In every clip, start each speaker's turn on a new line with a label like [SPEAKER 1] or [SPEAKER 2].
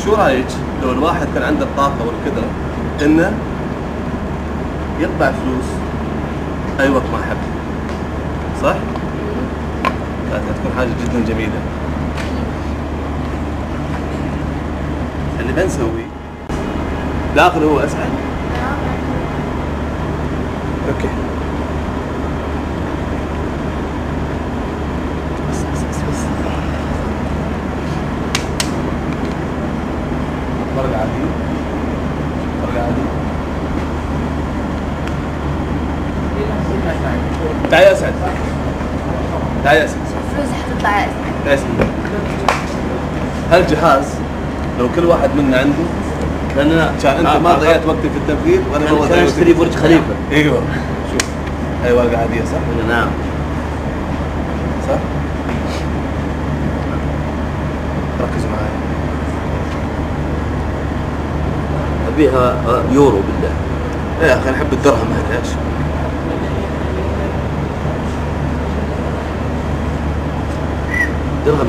[SPEAKER 1] شو رايك لو الواحد كان عنده الطاقه والقدره انه يطبع فلوس اي وقت ما يحب، صح؟ كانت هتكون حاجه جدا جميله. اللي بنسويه داخل هو اسعد. اوكي بس فرق عادي، فرق عادي. تعال يا اسعد، تعال يا اسعد.
[SPEAKER 2] فلوس حتطلع يا اسعد.
[SPEAKER 1] يا اسعد، هالجهاز لو كل واحد منا عنده كان انت ما ضيعت وقتي في التفكير وانا ما
[SPEAKER 3] كان اشتري برج خليفه.
[SPEAKER 1] ايوه شوف هاي ورقه عاديه صح؟
[SPEAKER 3] نعم
[SPEAKER 1] صح؟ ركزوا معي.
[SPEAKER 3] ابيها يورو بالله.
[SPEAKER 1] يا اخي انا احب الدرهم هذا. ايش؟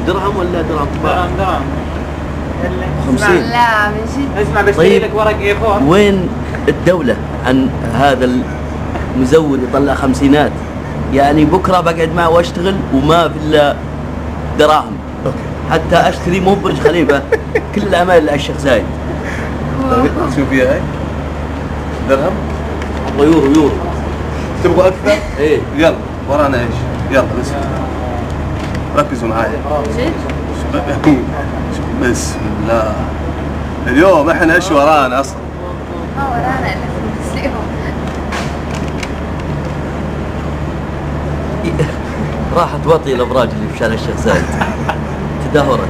[SPEAKER 3] درهم ولا درهم طباعة؟
[SPEAKER 4] درهم
[SPEAKER 3] 50.
[SPEAKER 2] لا من جد.
[SPEAKER 4] اسمع بشتري
[SPEAKER 3] طيب.
[SPEAKER 4] لك ورق اي 4.
[SPEAKER 3] وين الدولة عن هذا المزور يطلع خمسينات؟ يعني بكرة بقعد معه واشتغل وما في الا دراهم.
[SPEAKER 1] اوكي
[SPEAKER 3] حتى اشتري مو برج خليفة، كل الاعمال اللي على الشيخ زايد.
[SPEAKER 1] طيب شوف فيها هاي درهم.
[SPEAKER 3] والله يورو.
[SPEAKER 1] تبغى اكثر؟
[SPEAKER 3] ايه
[SPEAKER 1] يلا ورانا ايش؟ يلا بس ركزوا معي.
[SPEAKER 2] جد؟
[SPEAKER 1] بسم الله. اليوم احنا ايش ورانا اصلا؟
[SPEAKER 2] ما ورانا الا فلوس اليوم.
[SPEAKER 3] راحت واطي الابراج اللي في شارع الشيخ زايد تدهورت.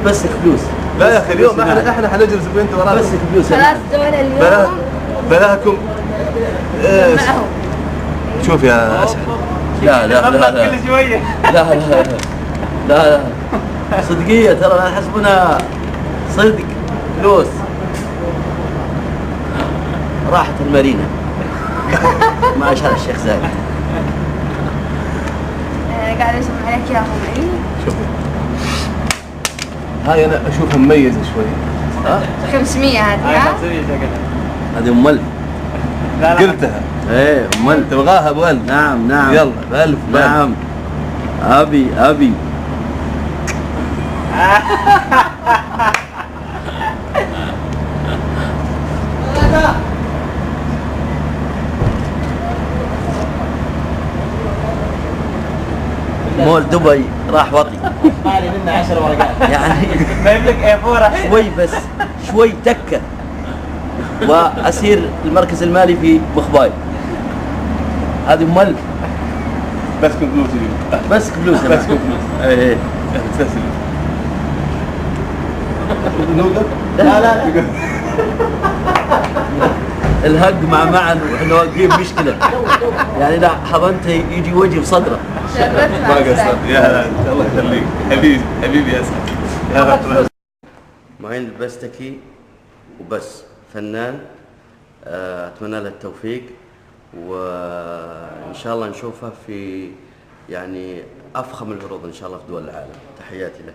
[SPEAKER 3] بس فلوس.
[SPEAKER 1] لا يا اخي اليوم احنا حنجلس وانت ورانا.
[SPEAKER 3] بس فلوس.
[SPEAKER 2] خلاص دولة اليوم.
[SPEAKER 1] بلاكم ايش؟
[SPEAKER 2] معهم.
[SPEAKER 1] شوف يا اسعد.
[SPEAKER 3] لا لا لا لا
[SPEAKER 4] كل شويه.
[SPEAKER 3] لا لا لا صدقية ترى لا حسبنا صدق فلوس. راحت المارينا مع شارع الشيخ زايد.
[SPEAKER 2] انا قاعدة اشوف عليك اياهم. اي
[SPEAKER 1] شوف هاي انا اشوفها مميزه شوي. ها
[SPEAKER 2] 500 هذه
[SPEAKER 4] هاي
[SPEAKER 2] ها؟
[SPEAKER 4] 500 شكلها.
[SPEAKER 3] هذه ام ألف.
[SPEAKER 4] لا لا
[SPEAKER 1] قلتها
[SPEAKER 3] ايه ام ألف.
[SPEAKER 1] تبغاها ابو ألف.
[SPEAKER 3] نعم نعم.
[SPEAKER 1] يلا بألف
[SPEAKER 3] نعم. ابي مول دبي راح وطي.
[SPEAKER 4] مالي منه 10 ورقات.
[SPEAKER 3] يعني
[SPEAKER 4] جايب لك اي 4
[SPEAKER 3] شوي بس شوي تكة وأسير المركز المالي في مخباي. هذه ام ألف.
[SPEAKER 1] بس كم فلوس اليوم.
[SPEAKER 3] بس فلوس.
[SPEAKER 1] بس كم فلوس.
[SPEAKER 3] ايه
[SPEAKER 1] استسلم. نوقف؟
[SPEAKER 3] لا الهق معا واحنا واقفين مشكلة. يعني لا حضنته يجي وجهي في صدره.
[SPEAKER 2] شرفتنا.
[SPEAKER 1] ما قصرت يا هلا الله يخليك حبيبي يا اسعد. يا رب.
[SPEAKER 3] معين البستكي وبس فنان. اتمنى له التوفيق وان شاء الله نشوفه في يعني افخم العروض ان شاء الله في دول العالم. تحياتي له.